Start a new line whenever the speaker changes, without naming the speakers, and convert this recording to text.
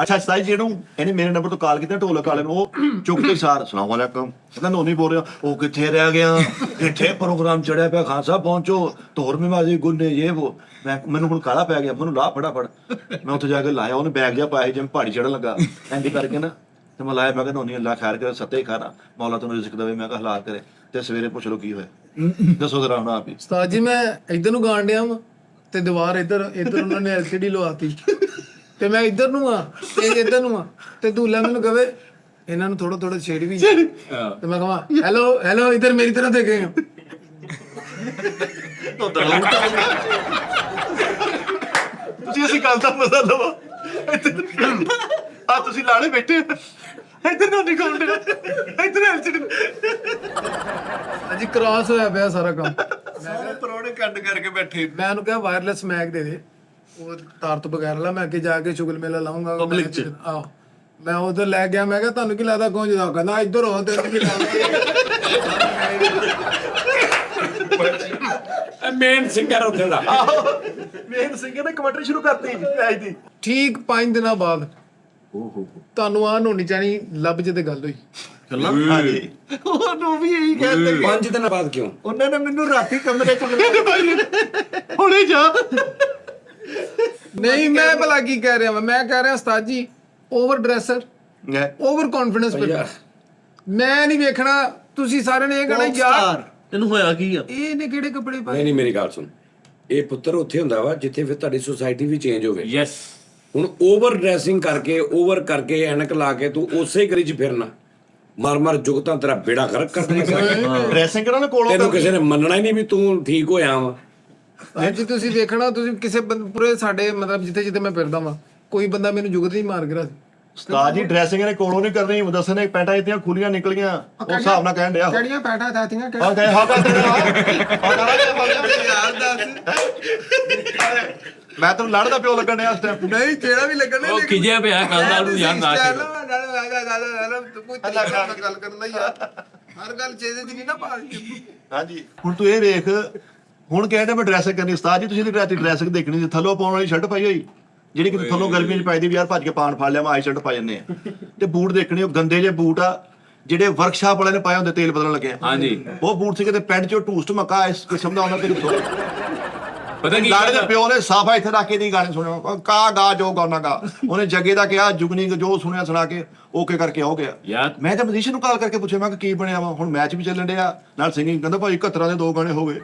ਅੱਛਾ ਸਤਾਈ ਜੀ ਨੂੰ ਇਹਨੇ ਮੇਰੇ ਨੰਬਰ ਤੋਂ ਕਾਲ ਕੀਤਾ ਢੋਲਕ ਵਾਲੇ ਨੂੰ, ਉਹ ਚੁੱਕ ਕੇ ਸਾਰ ਸਲਾਮ ਵਾਲੇਕਮ ਕਹਿੰਦਾ ਨੋਨੀ ਬੋਲ ਰਿਹਾ। ਉਹ ਕਿੱਥੇ ਰਹਿ ਗਿਆ, ਕਿੱਥੇ ਪ੍ਰੋਗਰਾਮ ਚੜਿਆ ਪਿਆ, ਖਾਨ ਸਾਹਿਬ ਪਹੁੰਚੋ, ਧੋਰ ਮੇਵਾਜੀ ਗੁੰਨੇ ਇਹ ਵੋ। ਮੈਨੂੰ ਹੁਣ ਕਾਲਾ ਪੈ ਗਿਆ, ਮੈਨੂੰ ਲਾਹ ਫਟਾਫਟ। ਮੈਂ ਉੱਥੇ ਜਾ ਕੇ ਲਾਇਆ, ਉਹਨੇ ਬੈਗ ਜਿਹਾ ਪਾਇਆ ਜਿਵੇਂ ਪਹਾੜੀ ਚੜਨ ਲੱਗਾ ਇੰਝ ਕਰਕੇ ਨਾ, ਤੇ ਮੈਂ ਲਾਇਆ। ਮੈਂ ਕਿਹਾ ਨੋਨੀ ਅੱਲਾ ਖੈਰ ਕਰੇ, ਸੱਤੇ ਖਾਣਾ ਮੌਲਾ ਤੈਨੂੰ ਰਿਜ਼ਕ ਦੇਵੇ। ਮੈਂ ਕਿਹਾ ਹਾਲਾਤ ਕਰੇ ਤੇ ਸਵੇਰੇ ਪੁੱਛ ਲਓ ਕੀ ਹੋਇਆ, ਦੱਸੋ ਜ਼ਰਾ ਹੁਣ ਆਪ ਹੀ।
ਉਸਤਾਦ ਜੀ ਮੈਂ ਇੱਧਰ ਨੂੰ ਗਾਣ ਡਿਆ ਵਾਂ ਤੇ ਦੀਵਾਰ ਇੱਧਰ ਉਹਨਾਂ ਨੇ LCD ਲਵਾਤੀ ਤੇ ਮੈਂ ਇੱਧਰ ਨੂੰ ਆ ਤੇ ਇੱਧਰ ਨੂੰ ਆ ਤੇ ਦੂਲਾ ਮੈਨੂੰ ਕਹੇ ਇਹਨਾਂ ਨੂੰ ਥੋੜਾ ਥੋੜਾ ਛੇੜ ਵੀ ਤੇ ਮੈਂ ਕਹਾਂ ਹੈਲੋ ਹੈਲੋ ਇੱਧਰ ਮੇਰੀ ਤਰ੍ਹਾਂ ਦੇਖੇਗਾ।
ਤੁਸੀਂ ਅਸੀਂ ਗੱਲ ਦਾ ਮਜ਼ਾ ਲਵੋ। ਆ ਤੁਸੀਂ ਲਾੜੇ ਬੈਠੇ ਇੱਧਰ ਨੂੰ ਨਿਕਲ ਰਿਹਾ, ਇੱਧਰ LCD
ਅਜੀ ਕ੍ਰਾਸ ਹੋਇਆ ਪਿਆ ਸਾਰਾ ਕੰਮ।
ਸਾਰੇ ਪਰੋੜੇ ਕੱਢ ਕਰਕੇ ਬੈਠੇ।
ਮੈਂ ਉਹਨੂੰ ਕਿਹਾ ਵਾਇਰਲੈਸ ਮੈਗ ਦੇ ਦੇ, ਉਹ ਤਾਰ ਤੋਂ ਬਗੈਰ ਲਾ, ਮੈਂ ਅੱਗੇ ਜਾ ਕੇ ਸ਼ੁਗਲ ਮੇਲਾ ਲਾਉਂਗਾ
ਪਬਲਿਕ ਚ।
ਆਹ ਮੈਂ ਉਧਰ ਲੈ ਗਿਆ, ਮੈਂ ਕਿਹਾ ਤੁਹਾਨੂੰ ਕੀ ਲੱਗਦਾ ਕੌਣ ਜਦਾ, ਕਹਿੰਦਾ ਇੱਧਰ ਹੋ ਤੈਨੂੰ ਕੀ
ਮੇਨ ਸਿੰਗਰ ਉੱਥੇ ਦਾ।
ਮੇਨ ਸਿੰਗਰ ਨੇ ਕਮੈਂਟਰੀ ਸ਼ੁਰੂ ਕਰਤੀ ਮੈਚ ਦੀ।
ਠੀਕ 5 ਦਿਨਾਂ ਬਾਅਦ ਤੁਹਾਨੂੰ ਆਹ ਹੋਣੀ ਚਾਹੀਦੀ ਲੱਭ ਜੇ ਤੇ ਗੱਲ ਹੋਈ।
ਹਾਂਜੀ ਉਹਨੂੰ ਵੀ ਇਹੀ ਕਹਿੰਦੇ
5 ਦਿਨਾਂ ਬਾਅਦ ਕਿਉਂ?
ਉਹਨਾਂ ਨੇ ਮੈਨੂੰ ਰਾਤੀ ਕਮਰੇ ਚ ਲਗਾ ਭਾਈ ਹੁਣੇ ਜਾ।
ਨਹੀਂ ਮੈਂ ਭਲਾ ਕੀ ਕਹਿ ਰਿਹਾ ਮੈਂ ਕਹਿ ਰਿਹਾ ਉਸਤਾਦ ਜੀ ਓਵਰ ਡਰੈਸਰ ਓਵਰ ਕੌਨਫੀਡੈਂਸ ਮੈਂ ਨਹੀਂ ਵੇਖਣਾ। ਤੁਸੀਂ ਸਾਰਿਆਂ ਨੇ ਇਹ ਕਹਿਣਾ ਯਾਰ
ਤੈਨੂੰ ਹੋਇਆ ਕੀ ਆ,
ਇਹ ਨੇ ਕਿਹੜੇ ਕੱਪੜੇ ਪਾਏ।
ਨਹੀਂ ਮੇਰੀ ਗੱਲ ਸੁਣ, ਇਹ ਪੁੱਤਰ ਉੱਥੇ ਹੁੰਦਾ ਵਾ ਜਿੱਥੇ ਫਿਰ ਤੁਹਾਡੀ ਸੁਸਾਇਟੀ ਵੀ ਚੇਂਜ ਹੋਵੇ।
ਯੈਸ
ਹੁਣ ਓਵਰ ਡਰੈਸਿੰਗ ਕਰਕੇ ਓਵਰ ਕਰਕੇ ਐਨਕ ਲਾ ਕੇ ਤੂੰ ਉਸੇ ਗਲੀ 'ਚ ਫਿਰਨਾ, ਮਰ ਜੁਗਤਾਂ ਤੇਰਾ ਬੇੜਾ ਗਰਕ ਕਰ ਦੇਣਾ।
ਡਰੈਸਿੰਗ ਕਰਾਉਣਾ ਕੋਲੋਂ
ਤੈਨੂੰ ਕਿਸੇ ਨੇ ਮੰਨਣਾ ਹੀ ਨਹੀਂ ਵੀ ਤੂੰ ਠੀਕ ਹੋਇਆ ਵਾ।
ਅੱਜ ਤੁਸੀਂ ਵੇਖਣਾ, ਤੁਸੀਂ ਕਿਸੇ ਪੂਰੇ ਸਾਡੇ ਮਤਲਬ ਜਿੱਥੇ ਜਿੱਥੇ ਮੈਂ ਫਿਰਦਾ ਵਾਂ ਕੋਈ ਬੰਦਾ ਮੈਨੂੰ ਜੁਗਤ ਨਹੀਂ ਮਾਰ ਗਿਆ।
ਉਸਤਾਦ ਜੀ ਡਰੈਸਿੰਗ ਨੇ ਕੋਲੋਂ ਨਹੀਂ ਕਰਨੀ, ਦੱਸਣੇ ਪੈਂਟਾਂ ਇਤੀਆਂ ਖੁੱਲੀਆਂ ਨਿਕਲੀਆਂ ਉਸ ਹਿਸਾਬ ਨਾਲ ਕਹਿਣ ਡਿਆ।
ਕਿਹੜੀਆਂ ਪੈਟਾ ਥਾਤੀਆਂ
ਹਾਂ ਕਹੇ ਹਾਂ ਮੈਂ ਤੈਨੂੰ ਲੜਦਾ ਪਿਓ ਲੱਗਣ ਡਿਆ ਉਸ ਟਾਈਮ।
ਨਹੀਂ ਜਿਹੜਾ ਵੀ ਲੱਗਣਾ
ਉਹ ਖਿਜਿਆ ਪਿਆ ਕੱਲ ਨਾਲ ਨੂੰ ਯਾਰ ਨਾ ਕੇ
ਕੋਈ ਤਰੀਕਾ ਨਾਲ ਗੱਲ ਕਰਨਾ ਯਾਰ, ਹਰ ਗੱਲ ਚੇਦੇ ਚ ਨਹੀਂ ਨਾ ਪਾ।
ਹਾਂਜੀ ਹੁਣ ਤੂੰ ਇਹ ਵੇਖ, ਹੁਣ ਕਹਿੰਦੇ ਮੈਂ ਡਰੈਸਿੰਗ ਕਰਨੀ। ਉਸਤਾਦ ਜੀ ਤੁਸੀਂ ਤੇ ਰਾਤੀ ਡਰੈਸਿੰਗ ਦੇਖਣੀ, ਥੱਲੋਂ ਪਾਉਣ ਵਾਲੀ ਸ਼ਰਟ ਪਾਈ ਹੋਈ ਜਿਹੜੀ ਕਿ ਥੱਲੋਂ ਗਰਮੀ ਚ ਪਾਈ ਦੀ ਵੀ ਯਾਰ ਭੱਜ ਕੇ ਪਾਣ ਫੜ ਲਿਆ ਮੈਂ ਆਈ ਸ਼ਰਟ ਪਾ ਜੰਨੇ ਆ, ਤੇ ਬੂਟ ਦੇਖਣੇ ਉਹ ਗੰਦੇ ਜਿਹੇ ਬੂਟ ਆ ਜਿਹੜੇ ਵਰਕਸ਼ਾਪ ਵਾਲਿਆਂ ਨੇ ਪਾਏ ਹੁੰਦੇ ਤੇਲ ਬਦਲਣ ਲੱਗੇ।
ਹਾਂਜੀ
ਉਹ ਬੂਟ ਸੀ ਕਿਤੇ ਪੈਂਟ ਚੋਂ ਟੂਸਟ ਮੱਕਾ ਇਸ ਕਿਸਮ ਦਾ ਉਹਨਾਂ ਤੇ
ਪਤਾ ਕੀ
ਲਾੜੇ ਦੇ ਪਿਓ ਨੇ ਸਾਫਾ ਇੱਥੇ ਰੱਖ ਕੇ ਨਹੀਂ ਗਾਣੇ ਸੁਣਿਆ, ਕਾ ਗਾ ਜੋ ਗਾਉਣਾ ਗਾ। ਉਹਨੇ ਜੱਗੇ ਦਾ ਕਿਹਾ ਜੁਗਨੀ ਜੋ ਸੁਣਿਆ ਸੁਣਾ ਕੇ ਓਕੇ ਕਰਕੇ ਹੋ ਗਿਆ।
ਯਾਰ
ਮੈਂ ਤਾਂ ਮਜੀਸ਼ਨ ਨੂੰ ਕਾਲ ਕਰਕੇ ਪੁੱਛਿਆ ਮੈਂ ਕਿ ਕੀ ਬਣਿਆ ਵਾ, ਹੁਣ ਮੈਚ ਵੀ ਚੱਲਣ ਡਿਆ ਨਾਲ ਸਿੰਗਿੰਗ, ਕਹਿੰਦਾ ਭਾਈ 71 ਦੇ 2 ਗਾਣੇ ਹੋ ਗਏ।